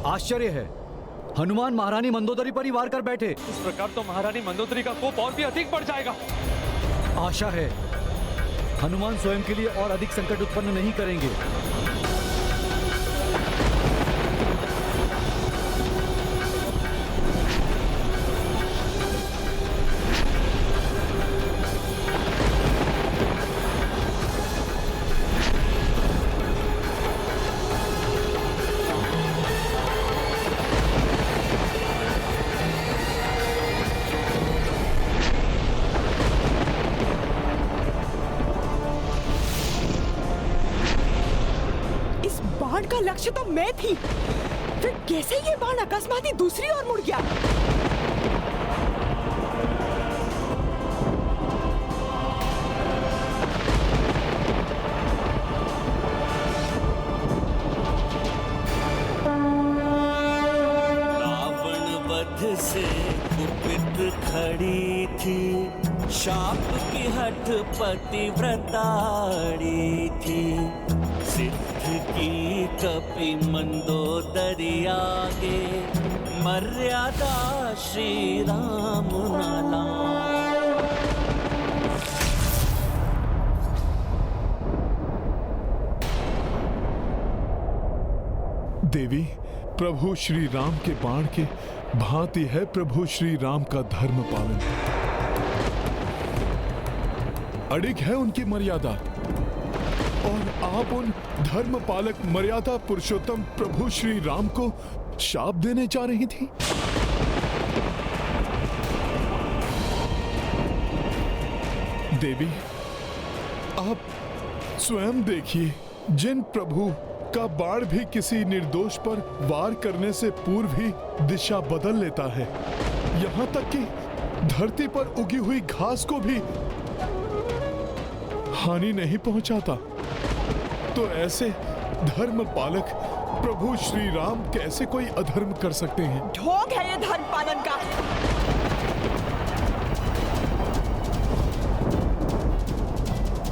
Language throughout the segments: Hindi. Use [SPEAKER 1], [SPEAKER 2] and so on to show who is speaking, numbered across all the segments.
[SPEAKER 1] आश्चर्य है, हनुमान महारानी मंदोदरी पर ही वार कर बैठे।
[SPEAKER 2] इस प्रकार तो महारानी मंदोदरी का कोप और भी अधिक बढ़ जाएगा।
[SPEAKER 1] आशा है हनुमान स्वयं के लिए और अधिक संकट उत्पन्न नहीं करेंगे।
[SPEAKER 3] का लक्ष्य तो मैं थी, फिर कैसे ये बाण अकस्मात ही दूसरी ओर मुड़ गया?
[SPEAKER 4] रावण वध से कुपित खड़ी थी, शाप की हठ पतिव्रताड़ी थी। सिद्ध की कपि मंदोदरी आगे, मर्यादा श्री राम नाला।
[SPEAKER 5] देवी, प्रभु श्री राम के बाण के भांति है प्रभु श्री राम का धर्म पालन। अड़िग है उनकी मर्यादा, और आप उन धर्म पालक मर्यादा पुरुषोत्तम प्रभु श्री राम को शाप देने जा रही थी। देवी, आप स्वयं देखिए, जिन प्रभु का बाण भी किसी निर्दोष पर वार करने से पूर्व ही दिशा बदल लेता है, यहां तक कि धरती पर उगी हुई घास को भी हानि नहीं पहुंचाता, तो ऐसे धर्म पालक प्रभु श्री राम कैसे कोई अधर्म कर सकते हैं?
[SPEAKER 3] ढोंग है ये धर्म पालन का।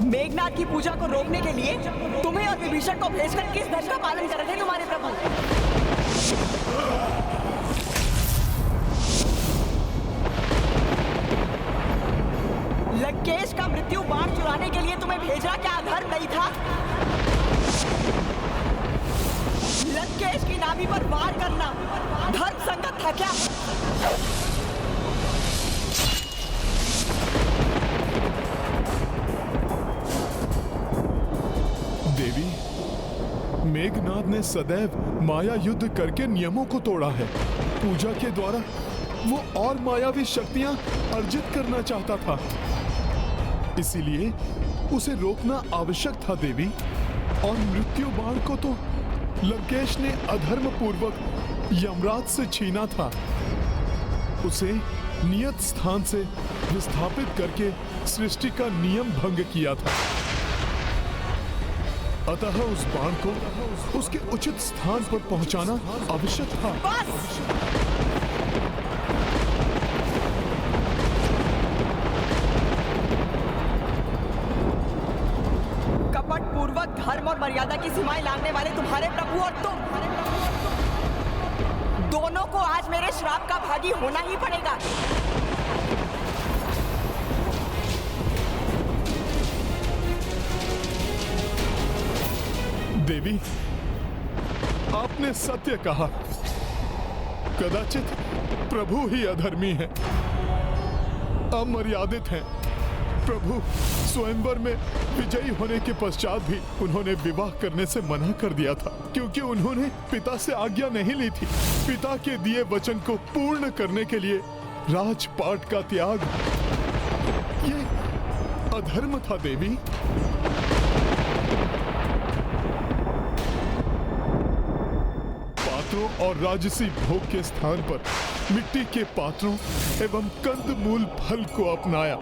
[SPEAKER 3] मेघनाथ की पूजा को रोकने के लिए तुम्हें और विभीषण को भेजकर किस धर्म का पालन कर रहे थे तुम्हारे प्रभु? लंकेश का मृत्यु बाण चुराने के लिए तुम्हें भेजना क्या अधर्म नहीं था? लंकेश की नाभि पर वार करना धर्म संगत था क्या?
[SPEAKER 5] देवी, मेघनाद ने सदैव माया युद्ध करके नियमों को तोड़ा है। पूजा के द्वारा वो और मायावी शक्तियां अर्जित करना चाहता था, इसीलिए उसे रोकना आवश्यक था देवी। और मृत्यु बाण को तो लंकेश ने अधर्म पूर्वक यमराज से छीना था, उसे नियत स्थान से विस्थापित करके सृष्टि का नियम भंग किया था। अतः उस बाण को उसके उचित स्थान पर पहुंचाना आवश्यक था।
[SPEAKER 3] कपट पूर्वक धर्म और मर्यादा की सीमाएं लांघने वाले तुम्हारे प्रभु और तुम दोनों को आज मेरे श्राप का भागी होना ही पड़ेगा।
[SPEAKER 5] देवी, आपने सत्य कहा। कदाचित प्रभु ही अधर्मी हैं, अमर्यादित हैं। प्रभु स्वयंवर में विजयी होने के पश्चात भी उन्होंने विवाह करने से मना कर दिया था, क्योंकि उन्होंने पिता से आज्ञा नहीं ली थी। पिता के दिए वचन को पूर्ण करने के लिए राजपाट का त्याग, ये अधर्म था देवी। और राजसी भोग के स्थान पर मिट्टी के पात्रों एवं कंदमूल फल को अपनाया।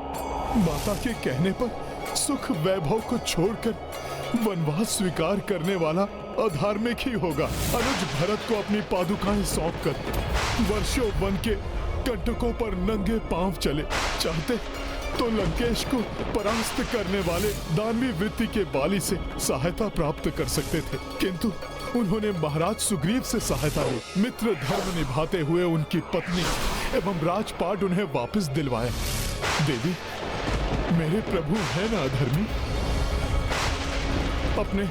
[SPEAKER 5] माता के कहने पर सुख वैभव को छोड़कर वनवास स्वीकार करने वाला अधार्मिक ही होगा। अनुज भरत को अपनी पादुकाएं सौंपकर वर्षों वन के कंटकों पर नंगे पांव चले, चाहते तो लंकेश को परास्त करने वाले दानवी वृत्ति के बाली से सहायता प्राप्त कर सकते थे, किंतु उन्होंने महाराज सुग्रीव से सहायता ली। मित्र धर्म निभाते हुए उनकी पत्नी एवं राजपाट उन्हें वापस दिलवाया। देवी, मेरे प्रभु है ना अधर्मी? अपने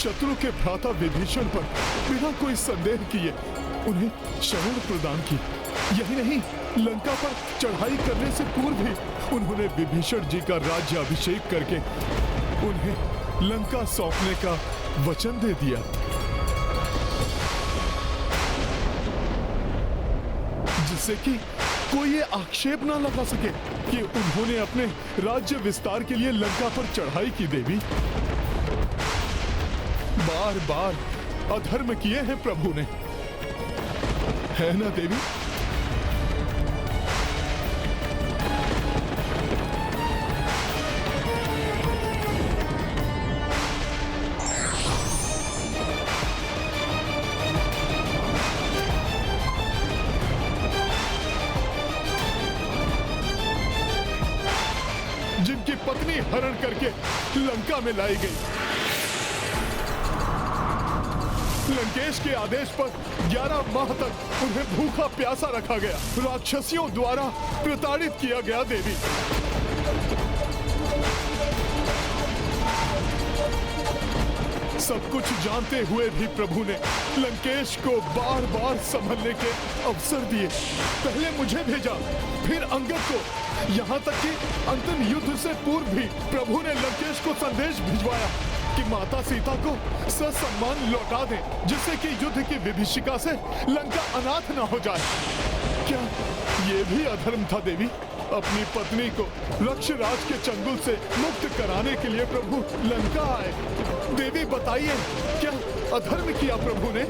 [SPEAKER 5] शत्रु के भ्राता विभीषण पर बिना कोई संदेह किए उन्हें शरण प्रदान की। यही नहीं, लंका पर चढ़ाई करने से पूर्व भी उन्होंने विभीषण जी का राज्य अभिषेक करके उन्हें लंका सौंपने का वचन दे दिया, जिससे कि कोई ये आक्षेप ना लगा सके कि उन्होंने अपने राज्य विस्तार के लिए लंका पर चढ़ाई की। देवी, बार बार अधर्म किए हैं प्रभु ने, है ना देवी? जिनकी पत्नी हरण करके लंका में लाई गई, लंकेश के आदेश पर 11 माह तक उन्हें भूखा प्यासा रखा गया, राक्षसियों द्वारा प्रताड़ित किया गया। देवी, सब कुछ जानते हुए भी प्रभु ने लंकेश को बार बार संभलने के अवसर दिए। पहले मुझे भेजा, फिर अंगद को, यहाँ तक कि अंतिम युद्ध से पूर्व भी प्रभु ने लंकेश को संदेश भिजवाया कि माता सीता को ससम्मान लौटा दें, जिससे कि युद्ध की विभीषिका से लंका अनाथ न हो जाए। क्या ये भी अधर्म था देवी? अपनी पत्नी को रक्षराज के चंगुल से मुक्त कराने के लिए प्रभु लंका आए। देवी बताइए, क्या अधर्म किया प्रभु ने?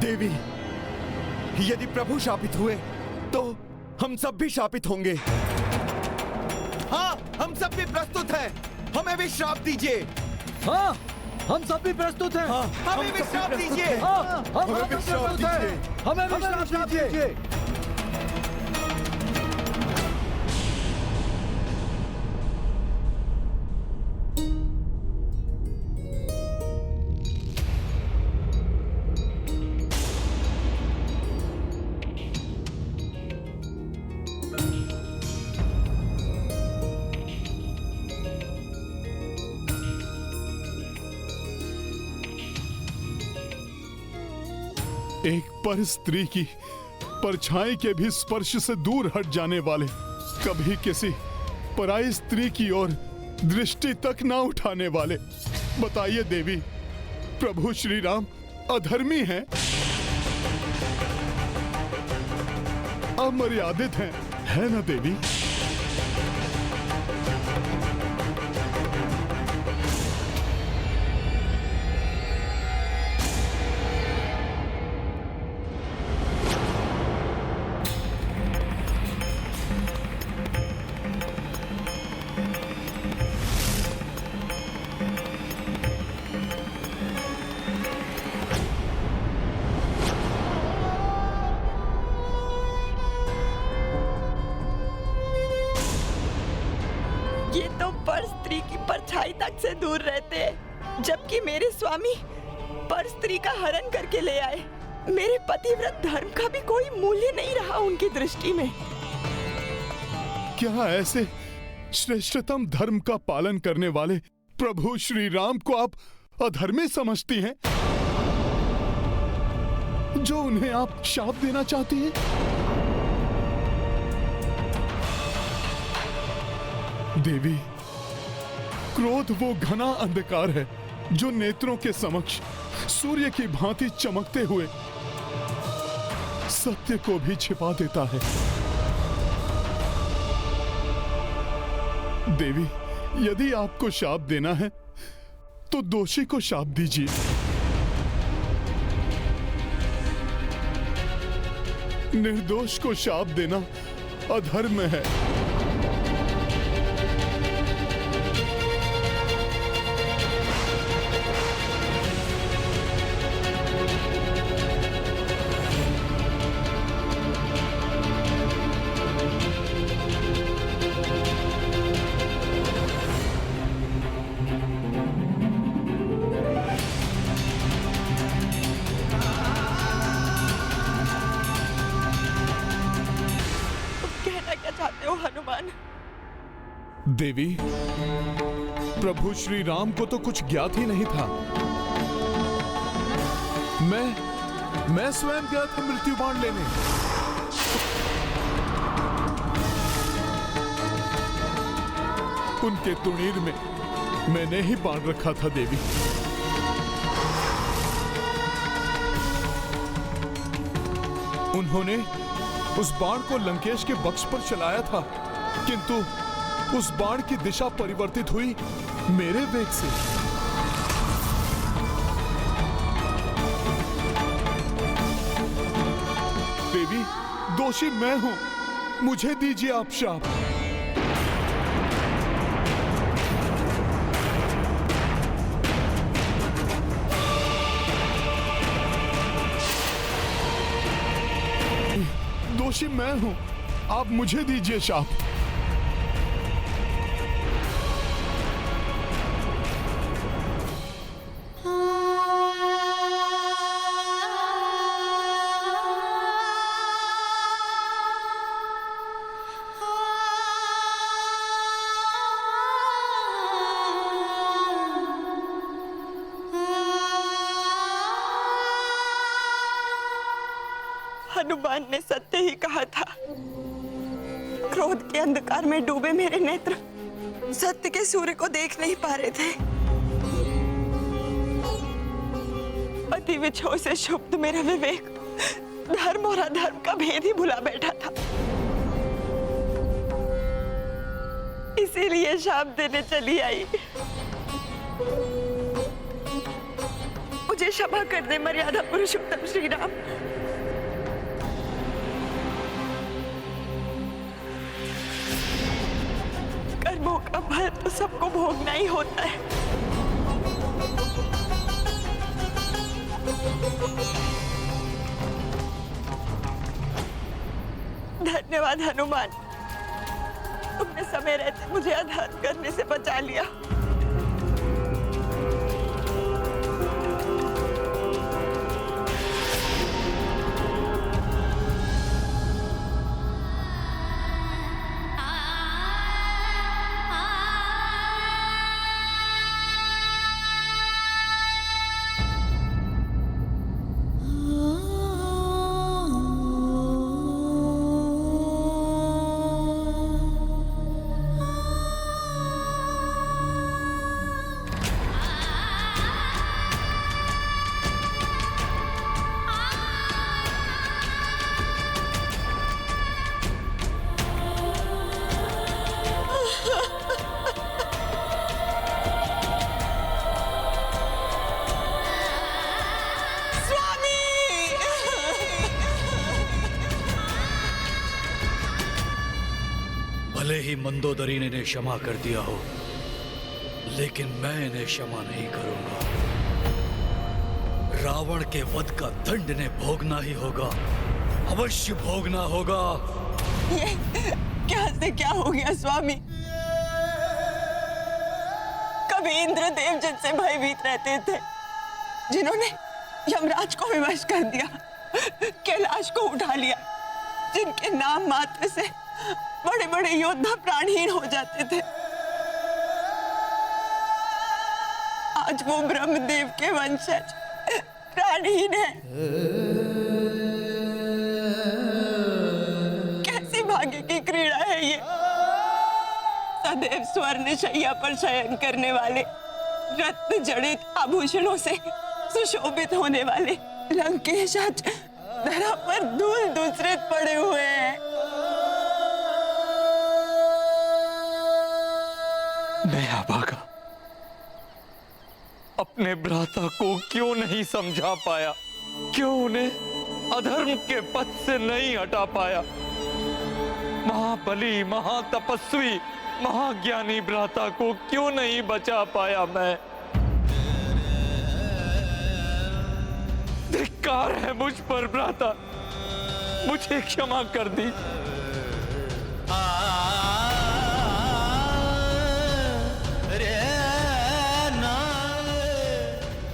[SPEAKER 6] देवी, यदि प्रभु शापित हुए तो हम सब भी शापित होंगे। हाँ, हम सब भी प्रस्तुत हैं। हमें भी श्राप दीजिए।
[SPEAKER 1] हाँ, हम सब भी प्रस्तुत हैं।
[SPEAKER 6] हाँ, हमें भी श्राप दीजिए।
[SPEAKER 1] हाँ,
[SPEAKER 6] हमें भी श्राप दीजिए।
[SPEAKER 1] हमें भी श्राप दीजिए।
[SPEAKER 5] एक पर स्त्री की परछाई के भी स्पर्श से दूर हट जाने वाले, कभी किसी पराई स्त्री की ओर दृष्टि तक ना उठाने वाले, बताइए देवी, प्रभु श्री राम अधर्मी हैं, अमर्यादित हैं, है ना देवी?
[SPEAKER 3] तो पर स्त्री की परछाई तक से दूर रहते हैं, जबकि मेरे स्वामी पर स्त्री का हरण करके ले आए। मेरे पतिव्रत धर्म का भी कोई मूल्य नहीं रहा उनकी दृष्टि में।
[SPEAKER 5] क्या ऐसे श्रेष्ठतम धर्म का पालन करने वाले प्रभु श्री राम को आप अधर्मी समझती हैं, जो उन्हें आप शाप देना चाहती हैं? देवी, क्रोध वो घना अंधकार है जो नेत्रों के समक्ष सूर्य की भांति चमकते हुए सत्य को भी छिपा देता है। देवी, यदि आपको शाप देना है तो दोषी को शाप दीजिए। निर्दोष को शाप देना अधर्म है। देवी, प्रभु श्री राम को तो कुछ ज्ञात ही नहीं था। मैं स्वयं गया था मृत्यु बाण लेने। उनके तुणीर में मैंने ही बाण रखा था देवी। उन्होंने उस बाण को लंकेश के वक्ष पर चलाया था, किंतु उस बाण की दिशा परिवर्तित हुई मेरे वेग से। देवी, दोषी मैं हूं, मुझे दीजिए आप शाप। दोषी मैं हूं, आप मुझे दीजिए शाप।
[SPEAKER 3] हनुमान ने सत्य ही कहा था। क्रोध के अंधकार में डूबे मेरे नेत्र सत्य के सूर्य को देख नहीं पा रहे थे। अति विछोह से क्षुब्ध मेरा विवेक धर्म और अधर्म का भेद ही भुला बैठा था। इसीलिए शाप देने चली आई। मुझे क्षमा कर दे मर्यादा पुरुषोत्तम श्री राम। कर्मों का फल तो सबको भोगना ही होता है। धन्यवाद हनुमान, तुमने समय रहते मुझे अधर्म करने से बचा लिया।
[SPEAKER 1] भले ही मंदोदरी ने इन्हें क्षमा कर दिया हो, लेकिन मैं इन्हें क्षमा नहीं करूंगा। रावण के वध का दंड इन्हें भोगना ही होगा, अवश्य भोगना होगा।
[SPEAKER 3] ये क्या से क्या हो गया स्वामी? भी इंद्रदेव जिनसे भयभीत रहते थे, जिन्होंने यमराज को विवश कर दिया, कैलाश को उठा लिया, जिनके नाम मात्र से बड़े बड़े योद्धा प्राणहीन हो जाते थे, आज वो ब्रह्मदेव के वंशज प्राणहीन है। कैसी भाग्य की क्रीड़ा है ये। सदैव स्वर्ण शैया पर शयन करने वाले, रत्न जड़ित आभूषणों से सुशोभित होने वाले लंकेश आज धरा पर धूल दूसरित पड़े हुए हैं।
[SPEAKER 2] मैं अभागा अपने भ्राता को क्यों नहीं समझा पाया, क्यों उन्हें अधर्म के पथ से नहीं हटा पाया। महाबली, महातपस्वी, महाज्ञानी भ्राता को क्यों नहीं बचा पाया मैं। धिक्कार है मुझ पर भ्राता, मुझे क्षमा कर दी।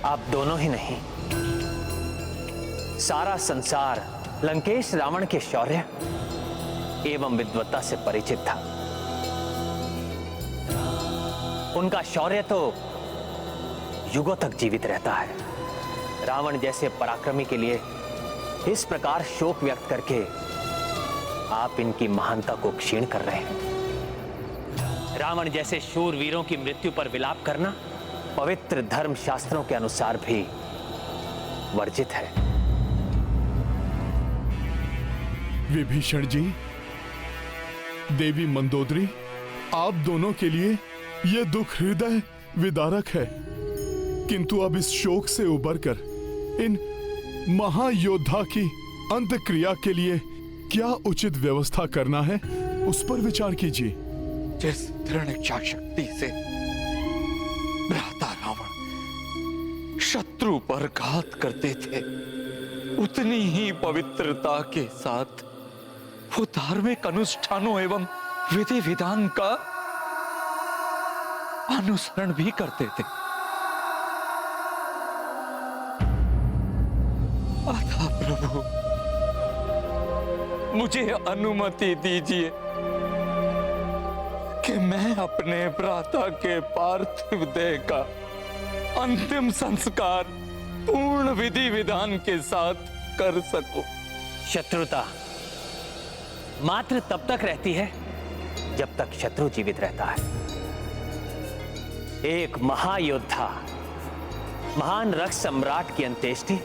[SPEAKER 7] आप दोनों ही नहीं, सारा संसार लंकेश रावण के शौर्य एवं विद्वत्ता से परिचित था। उनका शौर्य तो युगों तक जीवित रहता है। रावण जैसे पराक्रमी के लिए इस प्रकार शोक व्यक्त करके आप इनकी महानता को क्षीण कर रहे हैं। रावण जैसे शूर वीरों की मृत्यु पर विलाप करना पवित्र धर्म शास्त्रों के अनुसार भी वर्जित है।
[SPEAKER 5] विभीषण जी, देवी मंदोदरी, आप दोनों के लिए यह दुख हृदय विदारक है, किंतु अब इस शोक से उबरकर इन महायोद्धा की अंत्यक्रिया के लिए क्या उचित व्यवस्था करना है, उस पर विचार कीजिए।
[SPEAKER 2] जिस दृढ़ इच्छा शक्ति से भ्राता रावण शत्रु पर घात करते थे, उतनी ही पवित्रता के साथ वो धार्मिक अनुष्ठानों एवं विधि विधान का अनुसरण भी करते थे। अतः प्रभु, मुझे अनुमति दीजिए कि मैं अपने भ्राता के पार्थिव देह का अंतिम संस्कार पूर्ण विधि विधान के साथ कर सकूं।
[SPEAKER 7] शत्रुता मात्र तब तक रहती है जब तक शत्रु जीवित रहता है। एक महायोद्धा, महान रक्त सम्राट की अंत्येष्टि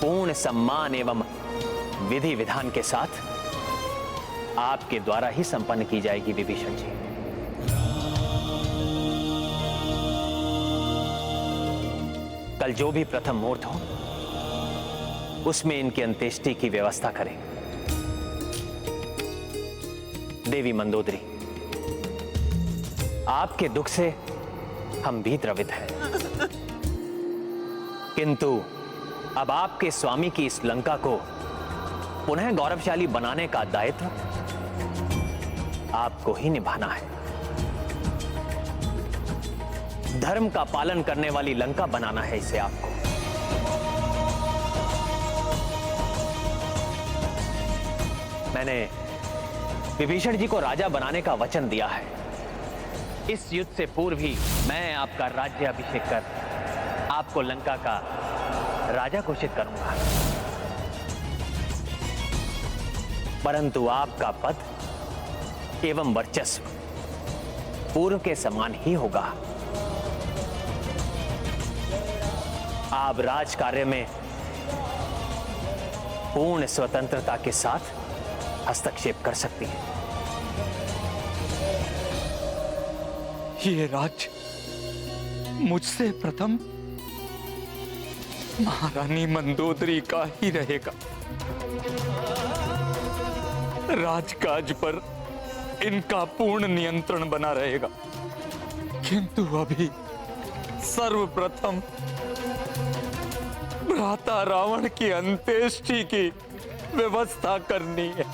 [SPEAKER 7] पूर्ण सम्मान एवं विधि विधान के साथ आपके द्वारा ही संपन्न की जाएगी। विभीषण जी, कल जो भी प्रथम मुहूर्त हो उसमें इनकी अंत्येष्टि की व्यवस्था करें। देवी मंदोदरी, आपके दुख से हम भी द्रवित हैं, किंतु अब आपके स्वामी की इस लंका को पुनः गौरवशाली बनाने का दायित्व आपको ही निभाना है। धर्म का पालन करने वाली लंका बनाना है इसे आपको। मैंने विभीषण जी को राजा बनाने का वचन दिया है। इस युद्ध से पूर्व ही मैं आपका राज्य अभिषेक कर आपको लंका का राजा घोषित करूंगा, परंतु आपका पद एवं वर्चस्व पूर्व के समान ही होगा। आप राज कार्य में पूर्ण स्वतंत्रता के साथ हस्तक्षेप कर सकती हैं।
[SPEAKER 2] ये राज्य मुझसे प्रथम महारानी मंदोदरी का ही रहेगा। राजकाज पर इनका पूर्ण नियंत्रण बना रहेगा, किंतु अभी सर्वप्रथम भ्राता रावण की अंत्येष्टि की व्यवस्था करनी है।